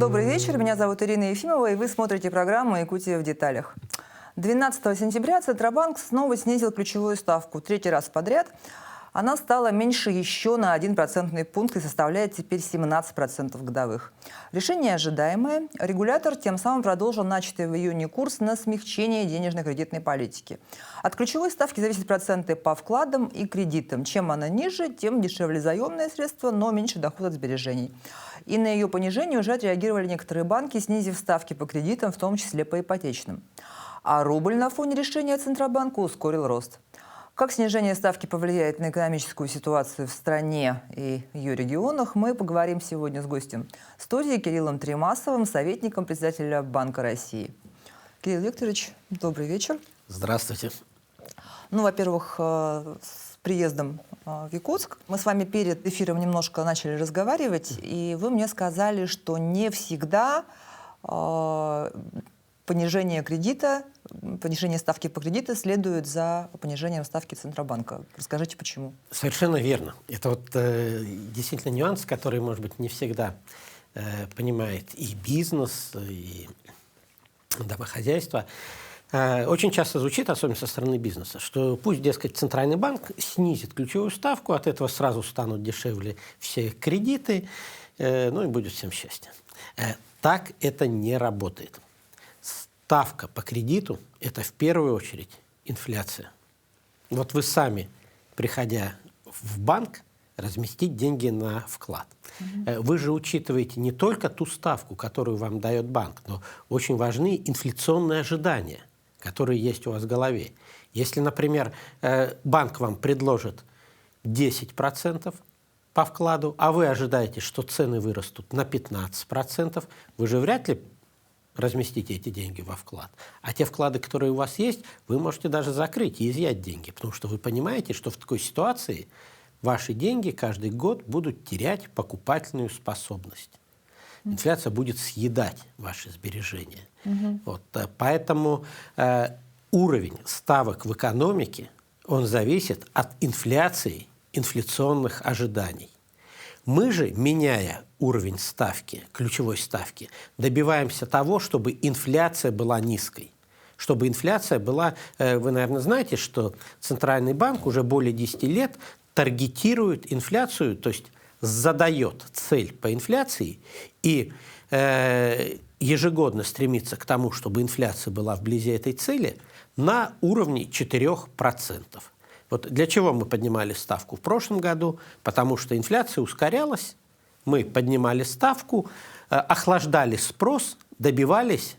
Добрый вечер, меня зовут Ирина Ефимова, и вы смотрите программу «Якутия в деталях». 12 сентября Центробанк снова снизил ключевую ставку. Третий раз подряд. Она стала меньше еще на 1 процентный пункт и составляет теперь 17% годовых. Решение ожидаемое. Регулятор тем самым продолжил начатый в июне курс на смягчение денежно-кредитной политики. От ключевой ставки зависят проценты по вкладам и кредитам. Чем она ниже, тем дешевле заемные средства, но меньше доход от сбережений. И на ее понижение уже отреагировали некоторые банки, снизив ставки по кредитам, в том числе по ипотечным. А рубль на фоне решения Центробанка ускорил рост. Как снижение ставки повлияет на экономическую ситуацию в стране и ее регионах, мы поговорим сегодня с гостем студии Кириллом Тремасовым, советником председателя Банка России. Кирилл Викторович, добрый вечер. Здравствуйте. Ну, во-первых, с приездом в Якутск. Мы с вами перед эфиром немножко начали разговаривать, и вы мне сказали, что не всегда понижение ставки по кредиту следует за понижением ставки Центробанка. Расскажите, почему? Совершенно верно. Это вот действительно нюанс, который, может быть, не всегда понимает и бизнес, и домохозяйство. Очень часто звучит, особенно со стороны бизнеса, что пусть, дескать, Центральный банк снизит ключевую ставку, от этого сразу станут дешевле все кредиты, ну и будет всем счастье. Так это не работает. Ставка по кредиту – это в первую очередь инфляция. Вот вы сами, приходя в банк, разместить деньги на вклад. Вы же учитываете не только ту ставку, которую вам дает банк, но очень важны инфляционные ожидания, которые есть у вас в голове. Если, например, банк вам предложит 10% по вкладу, а вы ожидаете, что цены вырастут на 15%, вы же вряд ли разместите эти деньги во вклад. А те вклады, которые у вас есть, вы можете даже закрыть и изъять деньги, потому что вы понимаете, что в такой ситуации ваши деньги каждый год будут терять покупательную способность. Инфляция будет съедать ваши сбережения. Вот, поэтому уровень ставок в экономике, он зависит от инфляции, инфляционных ожиданий. Мы же, меняя уровень ставки, ключевой ставки, добиваемся того, чтобы инфляция была низкой. Чтобы инфляция была... Вы, наверное, знаете, что Центральный банк уже более 10 лет таргетирует инфляцию, то есть задает цель по инфляции и ежегодно стремится к тому, чтобы инфляция была вблизи этой цели на уровне 4%. Вот для чего мы поднимали ставку в прошлом году? Потому что инфляция ускорялась, мы поднимали ставку, охлаждали спрос, добивались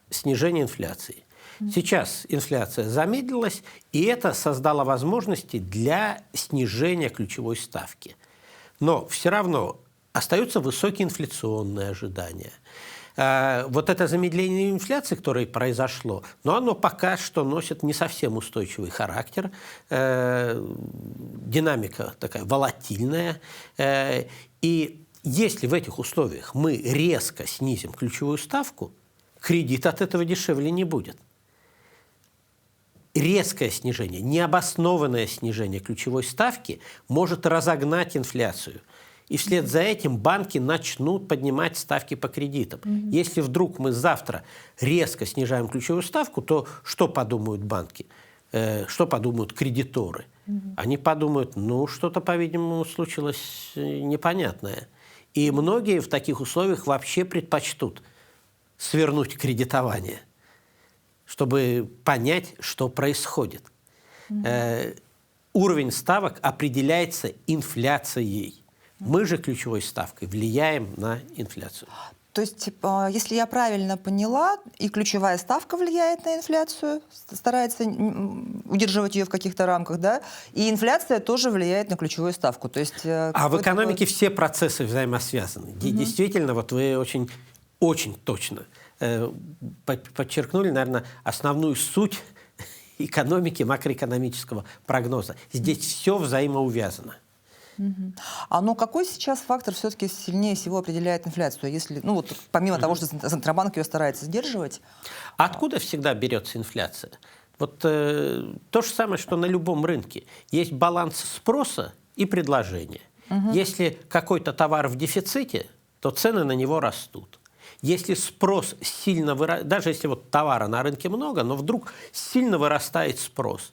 снижения инфляции. Сейчас инфляция замедлилась, и это создало возможности для снижения ключевой ставки. Но все равно остаются высокие инфляционные ожидания. Вот это замедление инфляции, которое произошло, но оно пока что носит не совсем устойчивый характер. Динамика такая волатильная. И если в этих условиях мы резко снизим ключевую ставку, кредит от этого дешевле не будет. Резкое снижение, необоснованное снижение ключевой ставки может разогнать инфляцию. И вслед за этим банки начнут поднимать ставки по кредитам. Если вдруг мы завтра резко снижаем ключевую ставку, то что подумают банки? Что подумают кредиторы? Они подумают, ну, что-то, по-видимому, случилось непонятное. И многие в таких условиях вообще предпочтут свернуть кредитование, чтобы понять, что происходит. Уровень ставок определяется инфляцией. Мы же ключевой ставкой влияем на инфляцию. То есть, если я правильно поняла, и ключевая ставка влияет на инфляцию, старается удерживать ее в каких-то рамках, да, и инфляция тоже влияет на ключевую ставку. То есть, а в экономике все процессы взаимосвязаны. Действительно, вот вы очень, очень точно подчеркнули, наверное, основную суть экономики, макроэкономического прогноза. Здесь все взаимоувязано. А ну какой сейчас фактор все-таки сильнее всего определяет инфляцию? Если, ну вот помимо того, что Центробанк ее старается сдерживать. Откуда всегда берется инфляция? Вот то же самое, что на любом рынке. Есть баланс спроса и предложения. Если какой-то товар в дефиците, то цены на него растут. Если спрос сильно вырастает, даже если вот товара на рынке много, но вдруг сильно вырастает спрос,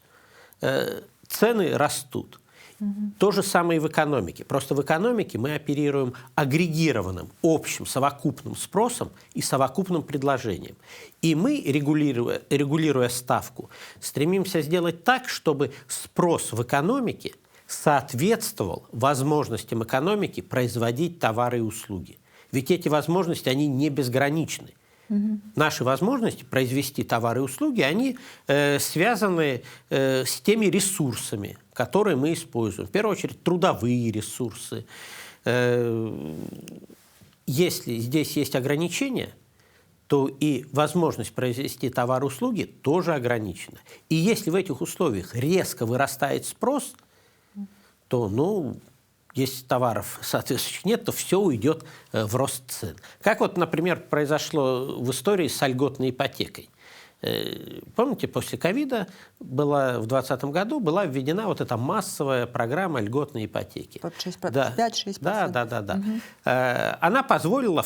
цены растут. То же самое и в экономике. Просто в экономике мы оперируем агрегированным, общим, совокупным спросом и совокупным предложением. И мы, регулируя ставку, стремимся сделать так, чтобы спрос в экономике соответствовал возможностям экономики производить товары и услуги. Ведь эти возможности, они не безграничны. Наши возможности произвести товары и услуги, они связаны с теми ресурсами, которые мы используем. В первую очередь, трудовые ресурсы. Если здесь есть ограничения, то и возможность произвести товары и услуги тоже ограничена. И если в этих условиях резко вырастает спрос, то, если товаров соответствующих нет, то все уйдет в рост цен. Как вот, например, произошло в истории с льготной ипотекой. Помните, после ковида в 2020 году была введена вот эта массовая программа льготной ипотеки. 5-6%. Да. Она позволила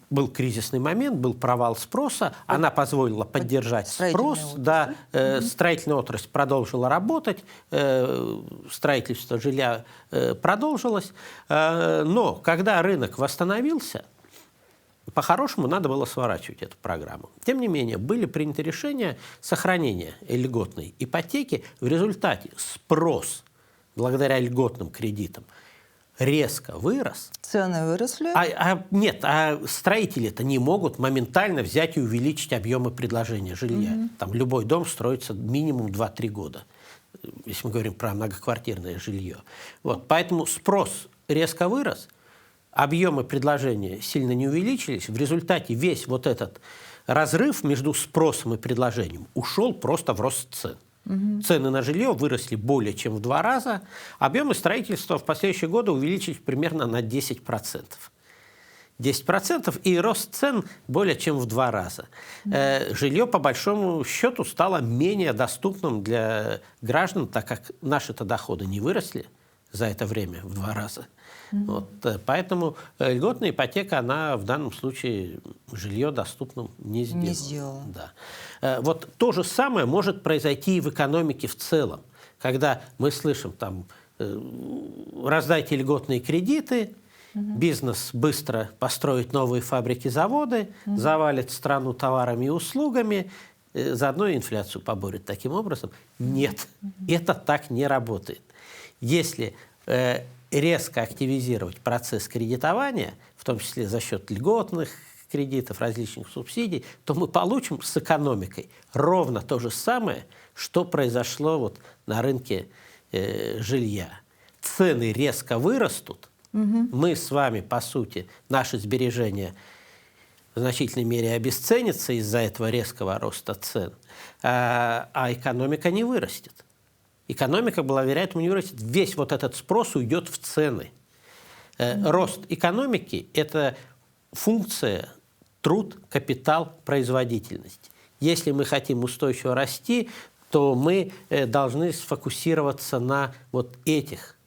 был кризисный момент, был провал спроса, она позволила поддержать спрос, строительная отрасль продолжила работать, строительство жилья продолжилось, но когда рынок восстановился, по-хорошему надо было сворачивать эту программу. Тем не менее, были приняты решения сохранения льготной ипотеки. В результате спрос, благодаря льготным кредитам, резко вырос. Цены выросли? Нет, строители-то не могут моментально взять и увеличить объемы предложения жилья. Там любой дом строится минимум 2-3 года, если мы говорим про многоквартирное жилье. Вот, поэтому спрос резко вырос, объемы предложения сильно не увеличились. В результате весь вот этот разрыв между спросом и предложением ушел просто в рост цен. Цены на жилье выросли более чем в 2 раза. Объемы строительства в последующие годы увеличились примерно на 10%. 10% и рост цен более чем в 2 раза. Жилье, по большому счету, стало менее доступным для граждан, так как наши-то доходы не выросли за это время в 2 раза. Вот, поэтому льготная ипотека, она в данном случае жилье доступным не сделала. Да. Вот то же самое может произойти и в экономике в целом. Когда мы слышим, раздайте льготные кредиты, бизнес быстро построит новые фабрики, заводы, завалит страну товарами и услугами, заодно и инфляцию поборет таким образом. Нет, это так не работает. Если резко активизировать процесс кредитования, в том числе за счет льготных кредитов, различных субсидий, то мы получим с экономикой ровно то же самое, что произошло на рынке жилья. Цены резко вырастут, мы с вами, по сути, наши сбережения в значительной мере обесценятся из-за этого резкого роста цен, а экономика не вырастет. Экономика, вероятно, не вырастет. Весь вот этот спрос уйдет в цены. Рост экономики – это функция труд, капитал, производительность. Если мы хотим устойчиво расти, то мы должны сфокусироваться на вот этих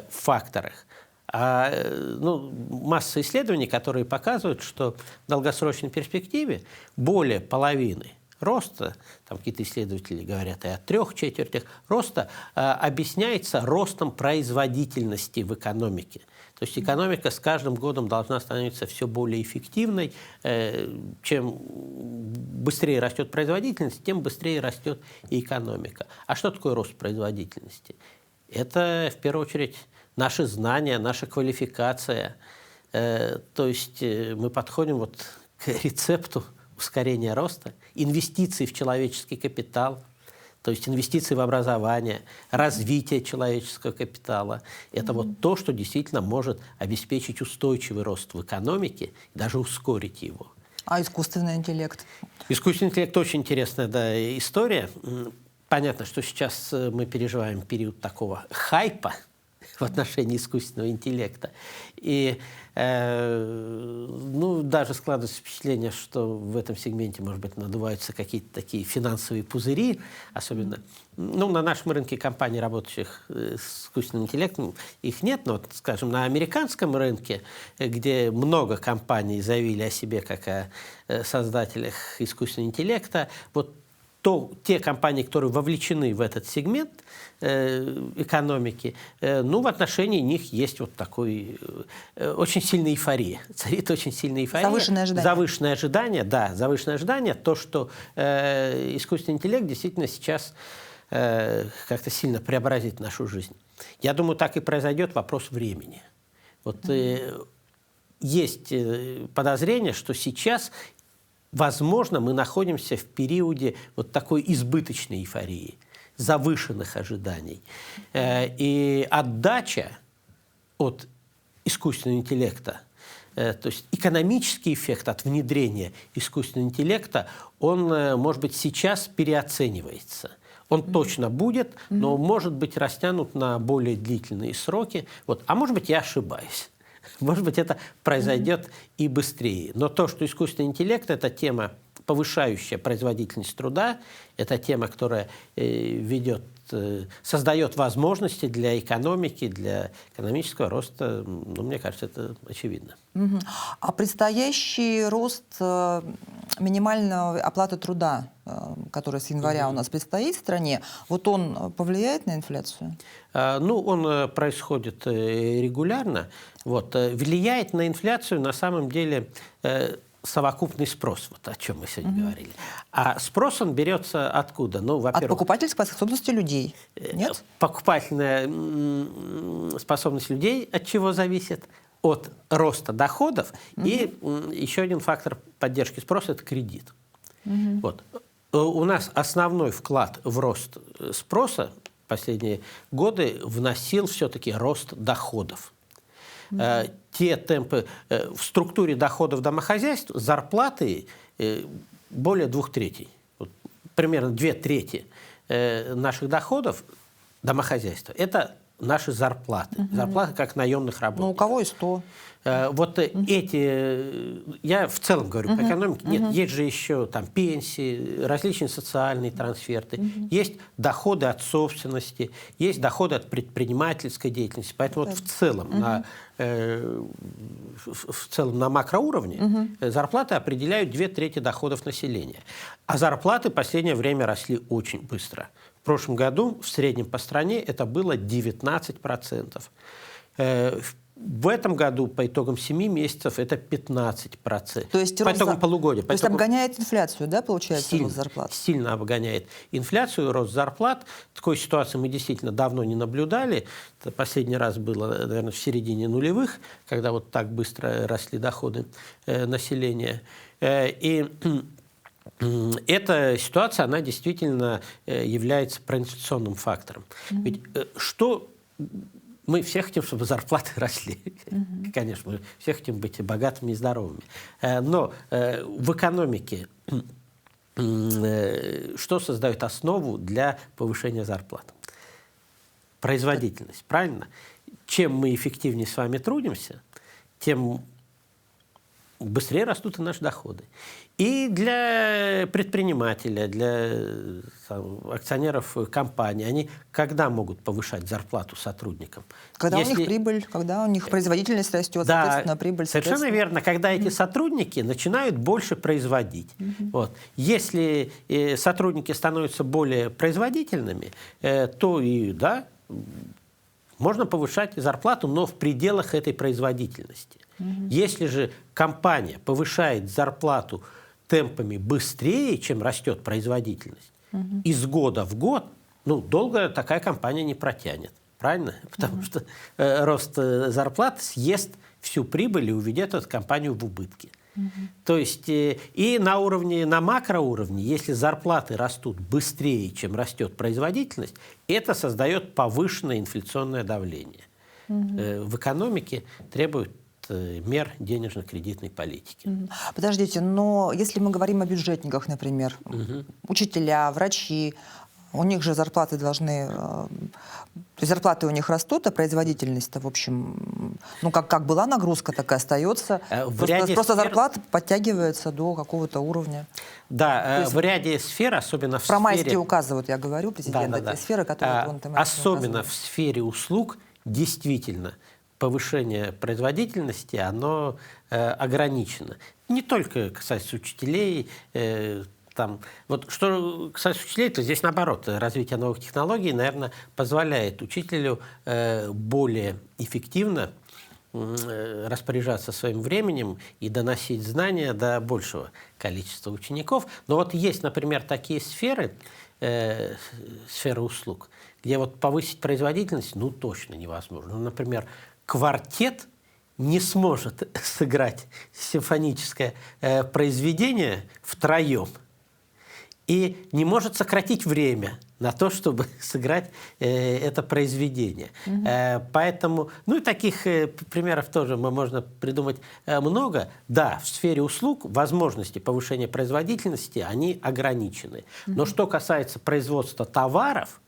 факторах. Масса исследований, которые показывают, что в долгосрочной перспективе более половины роста, там какие-то исследователи говорят и о 3/4 роста, объясняется ростом производительности в экономике. То есть экономика с каждым годом должна становиться все более эффективной. Чем быстрее растет производительность, тем быстрее растет и экономика. А что такое рост производительности? Это, в первую очередь, наши знания, наша квалификация. То есть мы подходим к рецепту ускорения роста, инвестиции в человеческий капитал, то есть инвестиции в образование, развитие человеческого капитала. Это то, что действительно может обеспечить устойчивый рост в экономике и даже ускорить его. А искусственный интеллект? Искусственный интеллект очень интересная История. Понятно, что сейчас мы переживаем период такого хайпа в отношении искусственного интеллекта. И ну, даже складывается впечатление, что в этом сегменте, может быть, надуваются какие-то такие финансовые пузыри, особенно ну, на нашем рынке компаний, работающих с искусственным интеллектом, их нет, но, вот, скажем, на американском рынке, где много компаний заявили о себе как о создателях искусственного интеллекта, вот те компании, которые вовлечены в этот сегмент экономики, ну, в отношении них есть вот такой очень сильная эйфория. Царит очень сильная эйфория. Завышенное ожидание. Завышенное ожидание, да, завышенное ожидание. То, что искусственный интеллект действительно сейчас как-то сильно преобразит нашу жизнь. Я думаю, так и произойдет, вопрос времени. Вот есть подозрение, что сейчас, возможно, мы находимся в периоде вот такой избыточной эйфории, завышенных ожиданий. И отдача от искусственного интеллекта, то есть экономический эффект от внедрения искусственного интеллекта, он, может быть, сейчас переоценивается. Он точно будет, но может быть растянут на более длительные сроки. Вот. А может быть, я ошибаюсь. Может быть, это произойдет и быстрее. Но то, что искусственный интеллект – это тема, повышающая производительность труда, это тема, которая создает возможности для экономики, для экономического роста, ну, мне кажется, это очевидно. А предстоящий рост минимальной оплаты труда, который с января у нас предстоит в стране, вот он повлияет на инфляцию? Ну, он происходит регулярно. Вот. Влияет на инфляцию на самом деле совокупный спрос, вот о чем мы сегодня говорили. А спрос он берется откуда? Ну, от покупательской способности людей, нет? Покупательная способность людей от чего зависит? От роста доходов. И еще один фактор поддержки спроса – это кредит. Вот. У нас основной вклад в рост спроса в последние годы вносил все-таки рост доходов. Те темпы в структуре доходов домохозяйств, зарплаты более 2/3. Вот, примерно 2/3 наших доходов домохозяйства – это наши зарплаты. Зарплаты как наемных работников. Ну, у кого и 100. Вот эти, я в целом говорю по экономике, нет, есть же еще там пенсии, различные социальные трансферты, есть доходы от собственности, есть доходы от предпринимательской деятельности. Поэтому вот в целом на макроуровне зарплаты определяют 2/3 доходов населения. А зарплаты в последнее время росли очень быстро. В прошлом году в среднем по стране это было 19%. В этом году по итогам 7 месяцев это 15%. То есть по итогам полугодия. То есть обгоняет инфляцию, да, получается, сильно, рост зарплат? Сильно обгоняет инфляцию, рост зарплат. Такой ситуации мы действительно давно не наблюдали. Это последний раз было, наверное, в середине нулевых, когда вот так быстро росли доходы населения. И эта ситуация, она действительно является проинфляционным фактором. Ведь что мы все хотим, чтобы зарплаты росли. Конечно, мы все хотим быть богатыми и здоровыми. Но в экономике что создает основу для повышения зарплат? Производительность, правильно? Чем мы эффективнее с вами трудимся, тем быстрее растут и наши доходы. И для предпринимателя, для акционеров компании, они когда могут повышать зарплату сотрудникам? Когда у них прибыль, когда у них производительность растет, да, соответственно, прибыль. Совершенно верно, когда эти сотрудники начинают больше производить. Вот. Если сотрудники становятся более производительными, то и, да, можно повышать зарплату, но в пределах этой производительности. Если же компания повышает зарплату темпами быстрее, чем растет производительность, из года в год, ну, долго такая компания не протянет. Правильно? Потому что рост зарплат съест всю прибыль и уведет эту компанию в убытки. То есть и на макроуровне, если зарплаты растут быстрее, чем растет производительность, это создает повышенное инфляционное давление. В экономике требует мер денежно-кредитной политики. Подождите, но если мы говорим о бюджетниках, например, учителя, врачи, У них же зарплаты должны... Зарплаты у них растут, а производительность-то, в общем, ну, как была нагрузка, так и остается. Просто зарплата подтягивается до какого-то уровня. Да, в ряде сфер, особенно в про сфере... майские указы, вот я говорю, президент, да. те сферы, которые он особенно в сфере услуг, действительно, повышение производительности, оно ограничено. Не только касается учителей, вот что касается учителей, то здесь наоборот, развитие новых технологий, наверное, позволяет учителю более эффективно распоряжаться своим временем и доносить знания до большего количества учеников. Но вот есть, например, такие сферы, сферы услуг, где вот повысить производительность, ну, точно невозможно. Ну, например, квартет не сможет сыграть симфоническое произведение втроем и не может сократить время на то, чтобы сыграть это произведение. Поэтому, ну и таких примеров тоже можно придумать много. Да, в сфере услуг возможности повышения производительности, они ограничены. Но что касается производства товаров,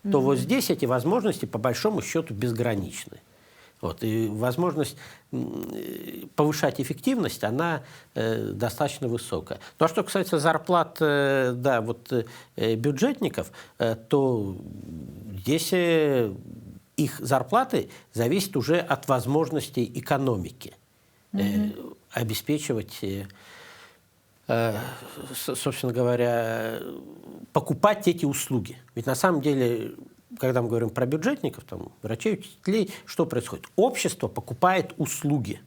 то вот здесь эти возможности по большому счету безграничны. Вот, и возможность повышать эффективность, она достаточно высокая. Ну а что касается зарплат бюджетников, то здесь их зарплаты зависят уже от возможностей экономики обеспечивать, собственно говоря, покупать эти услуги. Ведь на самом деле, когда мы говорим про бюджетников, там, врачей, учителей, что происходит? Общество покупает услуги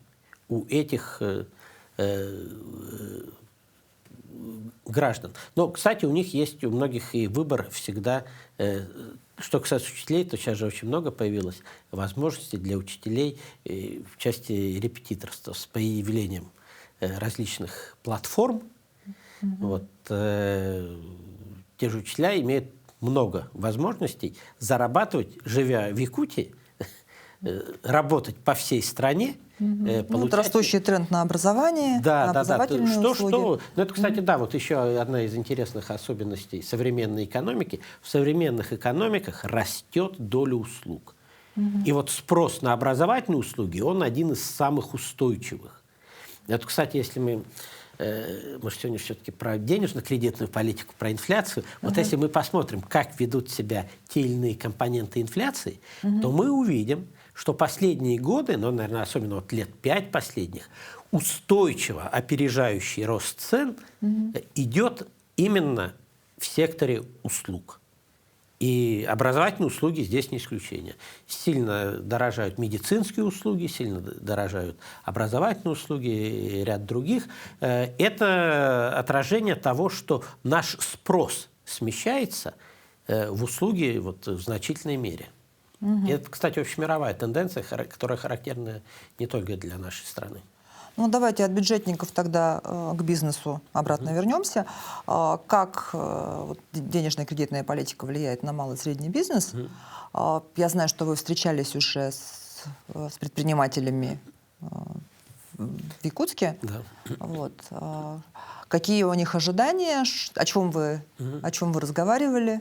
у этих граждан. Но, кстати, у них есть у многих и выбор всегда. Что касается учителей, то сейчас же очень много появилось возможностей для учителей в части репетиторства с появлением различных платформ. Вот, те же учителя имеют много возможностей зарабатывать, живя в Якутии, работать по всей стране. Вот растущий тренд на образование, на образовательные услуги. Ну, это, кстати, да, вот еще одна из интересных особенностей современной экономики. В современных экономиках растет доля услуг. И вот спрос на образовательные услуги, он один из самых устойчивых. Вот, кстати, если мы сегодня все-таки про денежно-кредитную политику, про инфляцию. Вот если мы посмотрим, как ведут себя те или иные компоненты инфляции, то мы увидим, что последние годы, ну, наверное, особенно вот лет 5 последних, устойчиво опережающий рост цен идет именно в секторе услуг. И образовательные услуги здесь не исключение. Сильно дорожают медицинские услуги, сильно дорожают образовательные услуги и ряд других. Это отражение того, что наш спрос смещается в услуги вот, в значительной мере. И это, кстати, общемировая тенденция, которая характерна не только для нашей страны. Ну, давайте от бюджетников тогда к бизнесу обратно вернемся. Как денежная кредитная политика влияет на малый и средний бизнес? Я знаю, что вы встречались уже с предпринимателями в Якутске. Да. Вот. Какие у них ожидания? О чем вы разговаривали?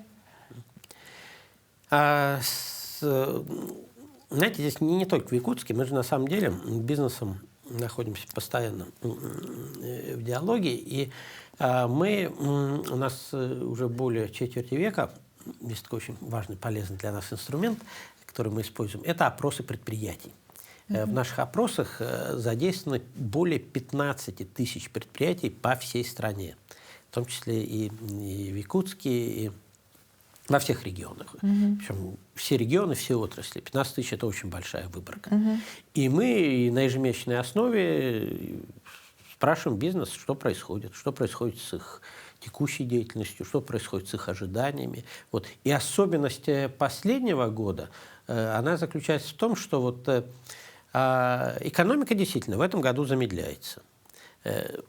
Знаете, здесь не только в Якутске, мы же на самом деле бизнесом находимся постоянно в диалоге, и у нас уже более четверти века есть такой очень важный, полезный для нас инструмент, который мы используем, это опросы предприятий. В наших опросах задействовано более 15 тысяч предприятий по всей стране, в том числе и в Якутске, и во всех регионах. Причем все регионы, все отрасли. 15 тысяч – это очень большая выборка. И мы на ежемесячной основе спрашиваем бизнес, что происходит с их текущей деятельностью, что происходит с их ожиданиями. Вот. И особенность последнего года, она заключается в том, что вот, экономика действительно в этом году замедляется.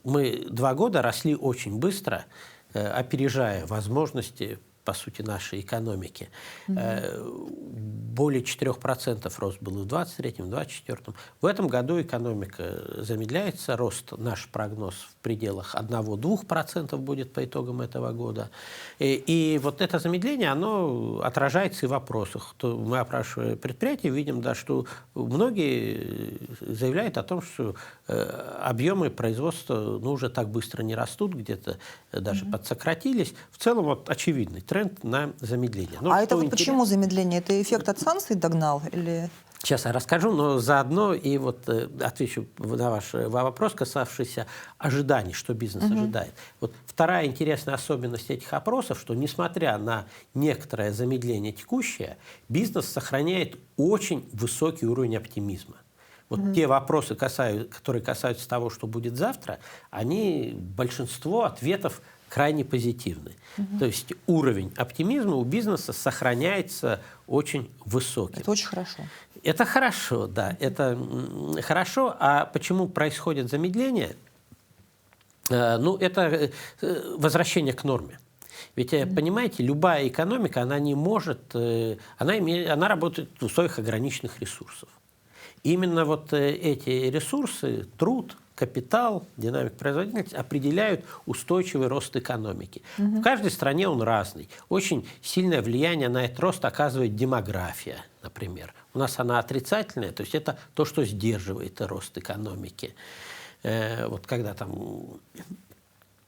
Мы 2 года росли очень быстро, опережая возможности по сути, нашей экономики. Более 4% рост был и в 23-м, и в 24-м. В этом году экономика замедляется, рост, наш прогноз в пределах 1-2% будет по итогам этого года. И вот это замедление, оно отражается и в вопросах. Мы опрашивая предприятия, видим, да, что многие заявляют о том, что объемы производства уже так быстро не растут, где-то даже подсократились. В целом вот очевидный тренд на замедление. Но это вот почему замедление? Это эффект от санкций догнал? Или... Сейчас я расскажу, но заодно и вот отвечу на ваш вопрос, касавшийся ожиданий, что бизнес ожидает. Вот вторая интересная особенность этих опросов, что несмотря на некоторое замедление текущее, бизнес сохраняет очень высокий уровень оптимизма. Вот те вопросы, которые касаются того, что будет завтра, они, большинство ответов крайне позитивны. То есть уровень оптимизма у бизнеса сохраняется очень высоким. Это очень хорошо. Это хорошо, да, это хорошо. А почему происходит замедление? Ну, это возвращение к норме. Ведь, понимаете, любая экономика, она не может, она работает в условиях ограниченных ресурсов. Именно вот эти ресурсы, труд, капитал, динамика производительности определяют устойчивый рост экономики. В каждой стране он разный. Очень сильное влияние на этот рост оказывает демография, например. У нас она отрицательная, то есть это то, что сдерживает рост экономики. Вот когда там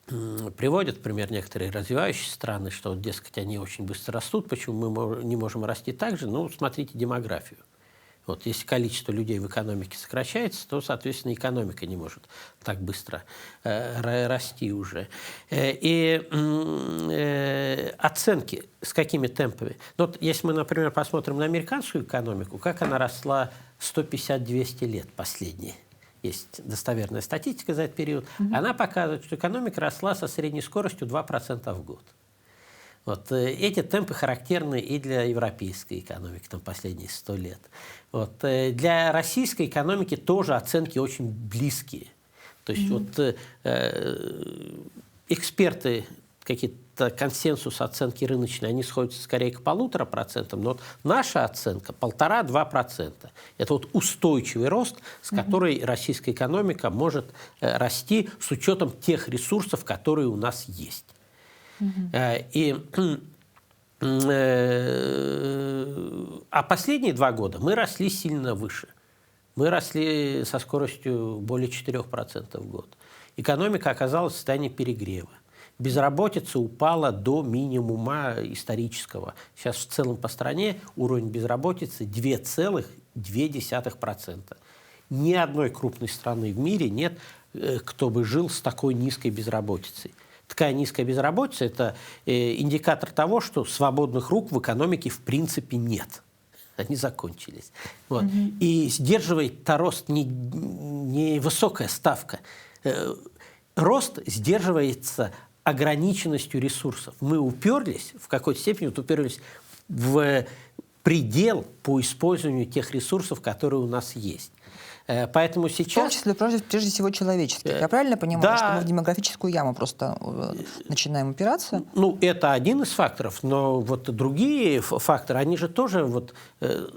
приводят, например, некоторые развивающиеся страны, что, дескать, они очень быстро растут, почему мы не можем расти так же? Ну, смотрите демографию. Вот, если количество людей в экономике сокращается, то, соответственно, экономика не может так быстро расти уже. Оценки с какими темпами? Ну, вот, если мы, например, посмотрим на американскую экономику, как она росла 150-200 лет последние. Есть достоверная статистика за этот период. Она показывает, что экономика росла со средней скоростью 2% в год. Вот, эти темпы характерны и для европейской экономики там, последние 100 лет. Вот, для российской экономики тоже оценки очень близкие. То есть вот, эксперты, какие-то консенсус оценки рыночной, они сходятся скорее к 1,5%, но вот наша оценка 1,5-2%. Это вот устойчивый рост, с которой российская экономика может расти с учетом тех ресурсов, которые у нас есть. А последние 2 года мы росли сильно выше. Мы росли со скоростью более 4% в год. Экономика оказалась в состоянии перегрева. Безработица упала до минимума исторического. Сейчас в целом по стране уровень безработицы 2,2%. Ни одной крупной страны в мире нет, кто бы жил с такой низкой безработицей. Такая низкая безработица – это индикатор того, что свободных рук в экономике в принципе нет. Они закончились. Вот. И сдерживает рост не высокая ставка. Рост сдерживается ограниченностью ресурсов. Мы уперлись, в какой-то степени уперлись в предел по использованию тех ресурсов, которые у нас есть. Поэтому сейчас... В том числе, прежде всего, человеческих. Я правильно понимаю, да, что мы в демографическую яму просто начинаем упираться? Ну, это один из факторов, но вот другие факторы, они же тоже вот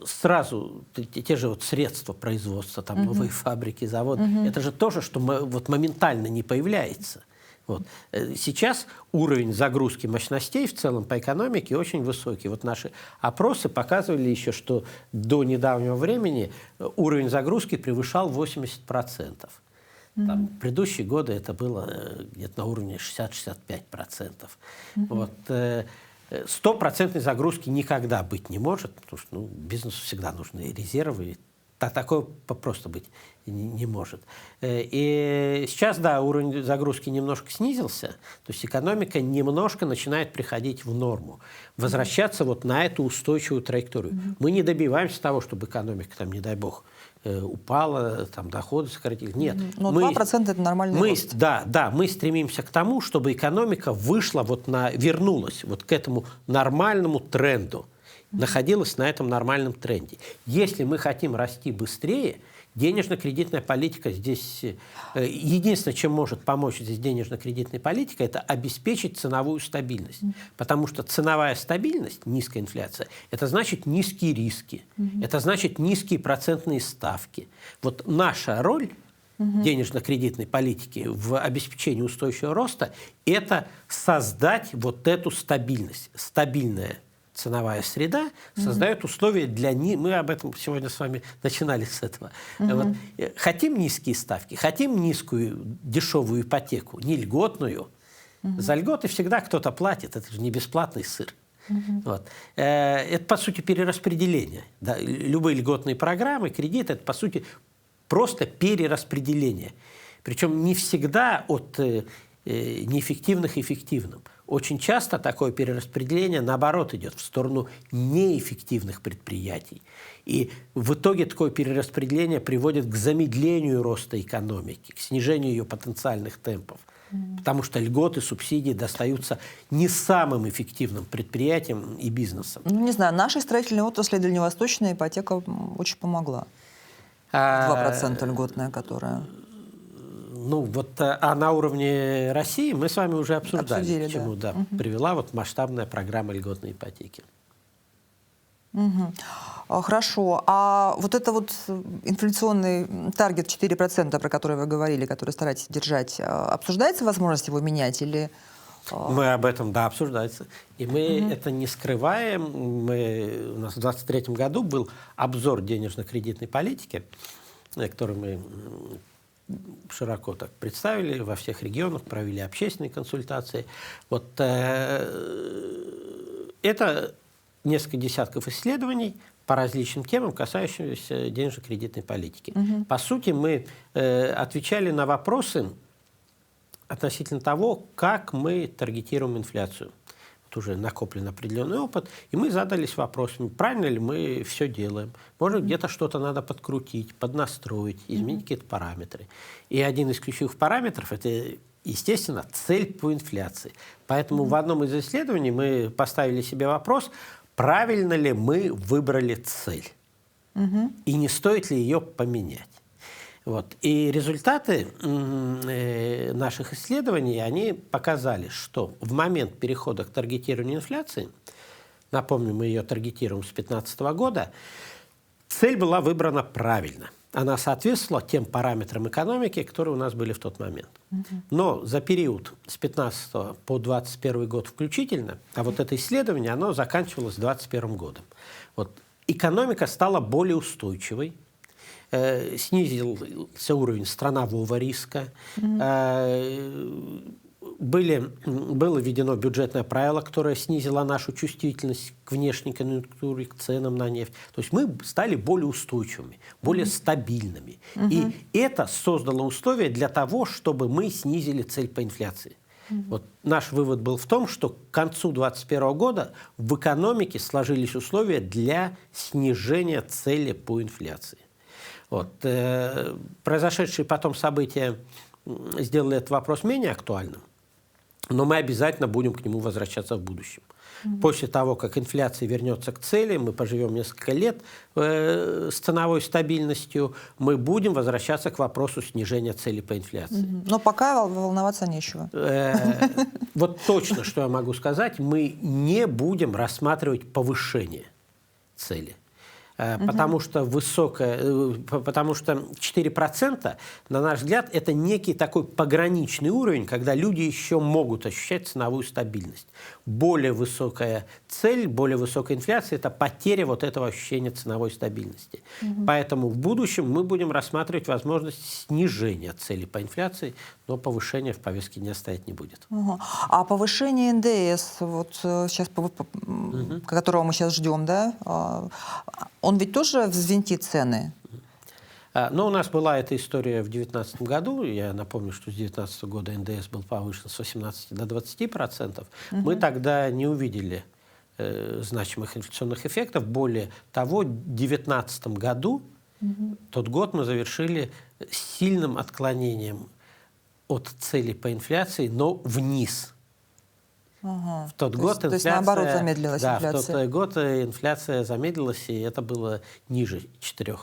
сразу, те же вот средства производства, там, новые фабрики, заводы, это же тоже, что вот моментально не появляется. Вот. Сейчас уровень загрузки мощностей в целом по экономике очень высокий. Вот наши опросы показывали еще, что до недавнего времени уровень загрузки превышал 80%. Там, в предыдущие годы это было где-то на уровне 60-65%. Вот. 100% загрузки никогда быть не может, потому что бизнесу всегда нужны резервы. Такое просто быть не может. И сейчас, да, уровень загрузки немножко снизился, то есть экономика немножко начинает приходить в норму, возвращаться вот на эту устойчивую траекторию. Мы не добиваемся того, чтобы экономика, там, не дай бог, упала, там, доходы сократились. Нет. Но 2% это нормальный рост. Да, мы стремимся к тому, чтобы экономика вышла, вернулась вот к этому нормальному тренду, находилась на этом нормальном тренде. Если мы хотим расти быстрее, Денежно-кредитная политика здесь... Единственное, чем может помочь здесь денежно-кредитная политика, это обеспечить ценовую стабильность. Потому что ценовая стабильность, низкая инфляция, это значит низкие риски, это значит низкие процентные ставки. Вот наша роль денежно-кредитной политики в обеспечении устойчивого роста – это создать вот эту стабильность. Стабильная ценовая среда создает условия для... Мы об этом сегодня с вами начинали с этого. Вот. Хотим низкие ставки, хотим низкую дешевую ипотеку, не льготную. За льготы всегда кто-то платит, это же не бесплатный сыр. Вот. Это, по сути, перераспределение. Да? Любые льготные программы, кредиты – это, по сути, просто перераспределение. Причем не всегда от неэффективных эффективным. Очень часто такое перераспределение, наоборот, идет в сторону неэффективных предприятий. И в итоге такое перераспределение приводит к замедлению роста экономики, к снижению ее потенциальных темпов. Потому что льготы, субсидии достаются не самым эффективным предприятиям и бизнесам. Ну, не знаю, нашей строительной отрасли дальневосточная ипотека очень помогла. 2% льготная, которая... Ну, вот, а на уровне России мы с вами уже обсудили, к чему привела вот масштабная программа льготной ипотеки. Хорошо. А вот это вот инфляционный таргет 4%, про который вы говорили, который стараетесь держать, обсуждается возможность его менять или... Мы об этом, да, обсуждается. И мы это не скрываем. У нас в 2023 году был обзор денежно-кредитной политики, который мы широко так представили во всех регионах, провели общественные консультации. Вот это несколько десятков исследований по различным темам, касающимся денежно-кредитной политики. По сути, мы отвечали на вопросы относительно того, как мы таргетируем инфляцию. Вот уже накоплен определенный опыт, и мы задались вопросами, правильно ли мы все делаем. Может, где-то что-то надо подкрутить, поднастроить, изменить какие-то параметры. И один из ключевых параметров – это, естественно, цель по инфляции. Поэтому в одном из исследований мы поставили себе вопрос, правильно ли мы выбрали цель, и не стоит ли ее поменять. Вот. И результаты наших исследований, они показали, что в момент перехода к таргетированию инфляции, напомню, мы ее таргетируем с 2015 года, цель была выбрана правильно. Она соответствовала тем параметрам экономики, которые у нас были в тот момент. Но за период с 2015 по 2021 год включительно, а вот это исследование, оно заканчивалось 2021 годом. Вот. Экономика стала более устойчивой, снизился уровень странового риска, было введено бюджетное правило, которое снизило нашу чувствительность к внешней конъюнктуре, к ценам на нефть. То есть мы стали более устойчивыми, более стабильными. И это создало условия для того, чтобы мы снизили цель по инфляции. Вот наш вывод был в том, что к концу 2021 года в экономике сложились условия для снижения цели по инфляции. Вот. Произошедшие потом события сделали этот вопрос менее актуальным, но мы обязательно будем к нему возвращаться в будущем. После того, как инфляция вернется к цели, мы поживем несколько лет с ценовой стабильностью, мы будем возвращаться к вопросу снижения цели по инфляции. Но пока волноваться нечего. Вот точно, что я могу сказать, мы не будем рассматривать повышение цели. Потому что 4%, на наш взгляд, это некий такой пограничный уровень, когда люди еще могут ощущать ценовую стабильность. Более высокая цель, более высокая инфляция – это потеря вот этого ощущения ценовой стабильности. Поэтому в будущем мы будем рассматривать возможность снижения цели по инфляции, но повышения в повестке дня стоять не будет. А повышение НДС, вот сейчас, которого мы сейчас ждем, да, он ведь тоже взвинтит цены? Но у нас была эта история в 2019 году. Я напомню, что с 2019 года НДС был повышен с 18 до 20%. Мы тогда не увидели значимых инфляционных эффектов. Более того, в 2019 году, тот год мы завершили сильным отклонением от цели по инфляции, но вниз. В тот год инфляция, то есть наоборот замедлилась инфляция. В тот год инфляция замедлилась, и это было ниже 4%.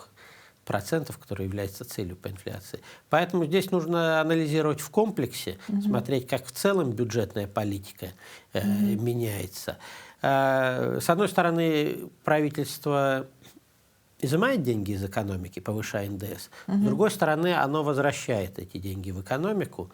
10%, который является целью по инфляции. Поэтому здесь нужно анализировать в комплексе, смотреть, как в целом бюджетная политика меняется. С одной стороны, правительство изымает деньги из экономики, повышая НДС. С другой стороны, оно возвращает эти деньги в экономику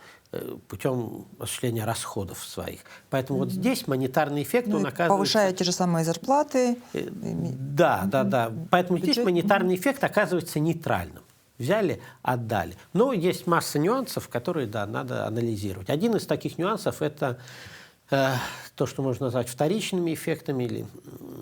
путем осуществления расходов своих. Поэтому вот здесь монетарный эффект, он оказывается... Повышая те же самые зарплаты. Да. Поэтому здесь монетарный эффект оказывается нейтральным. Взяли, отдали. Но есть масса нюансов, которые, да, надо анализировать. Один из таких нюансов – это то, что можно назвать вторичными эффектами или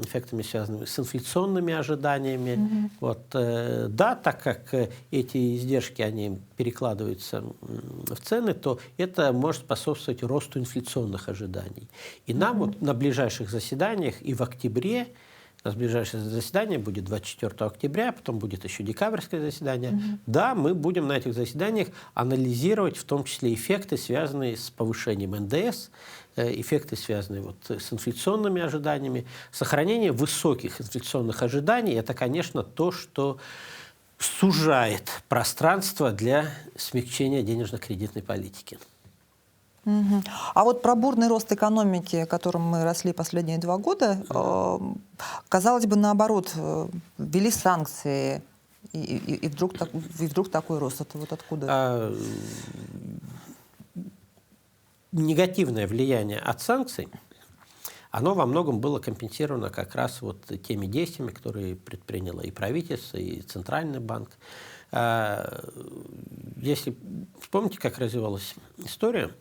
эффектами, связанными с инфляционными ожиданиями. Вот, да, так как эти издержки, они перекладываются в цены, то это может способствовать росту инфляционных ожиданий. И нам вот на ближайших заседаниях и в октябре, у нас ближайшее заседание будет 24 октября, потом будет еще декабрьское заседание. Да, мы будем на этих заседаниях анализировать в том числе эффекты, связанные с повышением НДС, эффекты, связанные вот с инфляционными ожиданиями. Сохранение высоких инфляционных ожиданий – это, конечно, то, что сужает пространство для смягчения денежно-кредитной политики. А вот про бурный рост экономики, которым мы росли последние 2 года, казалось бы, наоборот, ввели санкции, и вдруг такой рост. Это вот откуда? Негативное влияние от санкций, оно во многом было компенсировано как раз вот теми действиями, которые предприняло и правительство, и Центральный банк. Если вспомните, как развивалась история,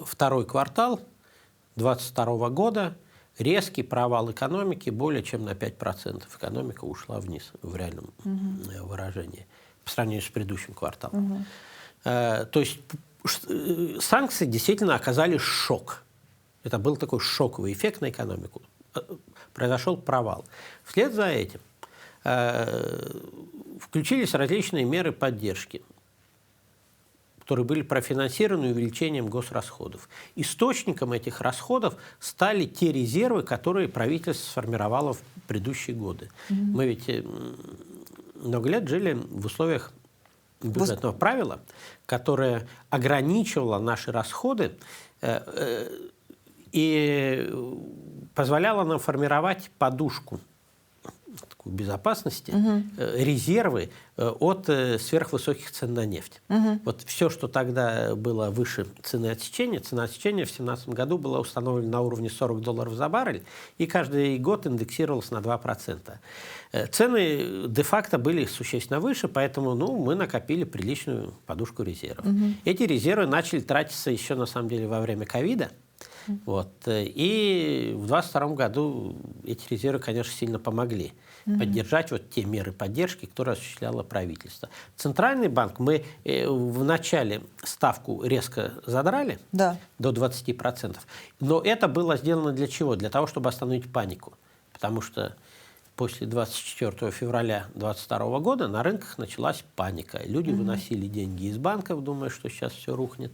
второй квартал 2022 года, резкий провал экономики более чем на 5%. Экономика ушла вниз в реальном выражении по сравнению с предыдущим кварталом. То есть санкции действительно оказали шок. Это был такой шоковый эффект на экономику. Произошел провал. Вслед за этим включились различные меры поддержки, которые были профинансированы увеличением госрасходов. Источником этих расходов стали те резервы, которые правительство сформировало в предыдущие годы. Мы ведь много лет жили в условиях бюджетного правила, которое ограничивало наши расходы и позволяло нам формировать подушку такую безопасности, резервы от сверхвысоких цен на нефть. Вот все, что тогда было выше цена отсечения в 2017 году была установлена на уровне $40 за баррель и каждый год индексировалась на 2%. Цены де-факто были существенно выше, поэтому мы накопили приличную подушку резервов. Эти резервы начали тратиться еще, на самом деле, во время ковида. Вот. И в 2022 году эти резервы, конечно, сильно помогли поддержать вот те меры поддержки, которые осуществляло правительство. Центральный банк, мы в начале ставку резко задрали до 20%, но это было сделано для чего? Для того, чтобы остановить панику. Потому что после 24 февраля 2022 года на рынках началась паника. Люди выносили деньги из банков, думая, что сейчас все рухнет,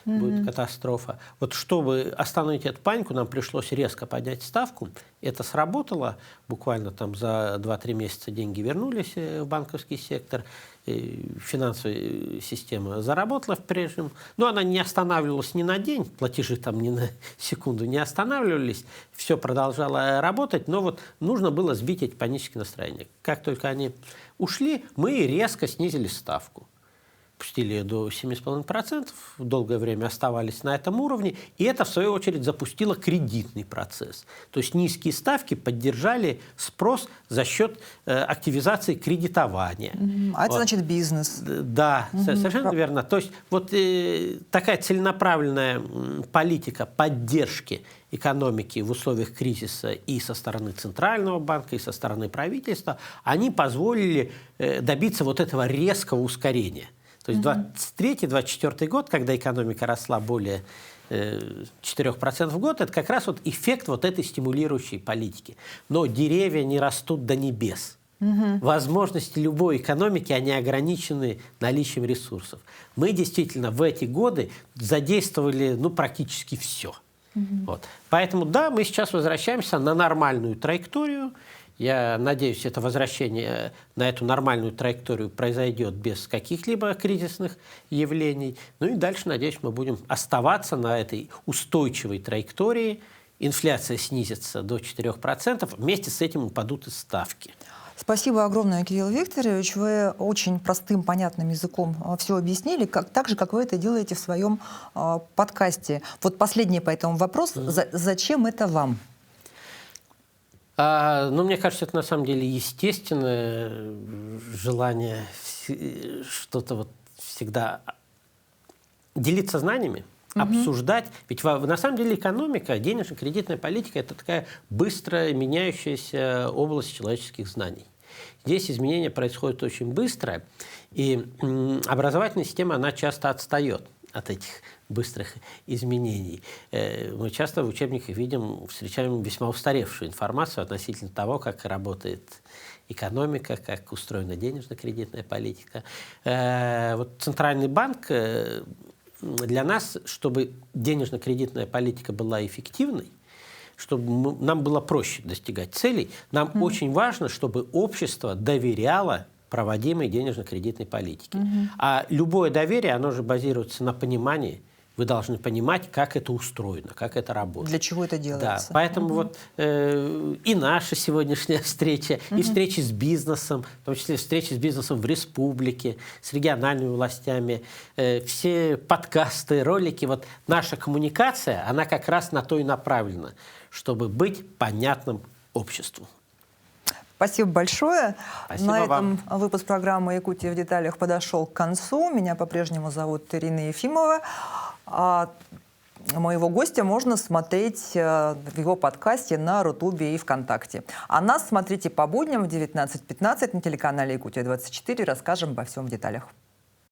будет катастрофа. Вот чтобы остановить эту панику, нам пришлось резко поднять ставку. Это сработало. Буквально там за 2-3 месяца деньги вернулись в банковский сектор. Финансовая система заработала в прежнем. Но она не останавливалась ни на день. Платежи там ни на секунду не останавливались. Все продолжало работать. Но вот нужно было сбить эти панические настроения. Как только они ушли, мы резко снизили ставку. Пустили ее до 7,5%, долгое время оставались на этом уровне, и это, в свою очередь, запустило кредитный процесс. То есть низкие ставки поддержали спрос за счет активизации кредитования. А это значит бизнес. Да, совершенно верно. То есть вот такая целенаправленная политика поддержки экономики в условиях кризиса и со стороны Центрального банка, и со стороны правительства, они позволили добиться вот этого резкого ускорения. То есть 23-24 год, когда экономика росла более 4% в год, это как раз вот эффект вот этой стимулирующей политики. Но деревья не растут до небес. Возможности любой экономики, они ограничены наличием ресурсов. Мы действительно в эти годы задействовали практически все. Вот. Поэтому да, мы сейчас возвращаемся на нормальную траекторию. Я надеюсь, это возвращение на эту нормальную траекторию произойдет без каких-либо кризисных явлений. Ну и дальше, надеюсь, мы будем оставаться на этой устойчивой траектории. Инфляция снизится до 4%. Вместе с этим упадут и ставки. Спасибо огромное, Кирилл Викторович. Вы очень простым, понятным языком все объяснили, так же, как вы это делаете в своем подкасте. Вот последний по этому вопрос. Зачем это вам? Ну, мне кажется, это на самом деле естественное желание что-то вот всегда делиться знаниями, обсуждать. Ведь на самом деле экономика, денежно-кредитная политика – это такая быстро меняющаяся область человеческих знаний. Здесь изменения происходят очень быстро, и образовательная система, она часто отстает от этих быстрых изменений. Мы часто в учебниках встречаем весьма устаревшую информацию относительно того, как работает экономика, как устроена денежно-кредитная политика. Вот Центральный банк для нас, чтобы денежно-кредитная политика была эффективной, чтобы нам было проще достигать целей, нам очень важно, чтобы общество доверяло проводимой денежно-кредитной политике. А любое доверие, оно же базируется на понимании. Вы должны понимать, как это устроено, как это работает. Для чего это делается? Да, поэтому вот и наша сегодняшняя встреча, и встречи с бизнесом, в том числе встречи с бизнесом в республике, с региональными властями, все подкасты, ролики, вот наша коммуникация, она как раз на то и направлена, чтобы быть понятным обществу. Спасибо большое. Спасибо На этом вам. выпуск программы «Якутия в деталях» подошел к концу. Меня по-прежнему зовут Ирина Ефимова. Моего гостя можно смотреть в его подкасте на Рутубе и ВКонтакте. А нас смотрите по будням в 19:15 на телеканале «Якутия-24». Расскажем обо всем в деталях.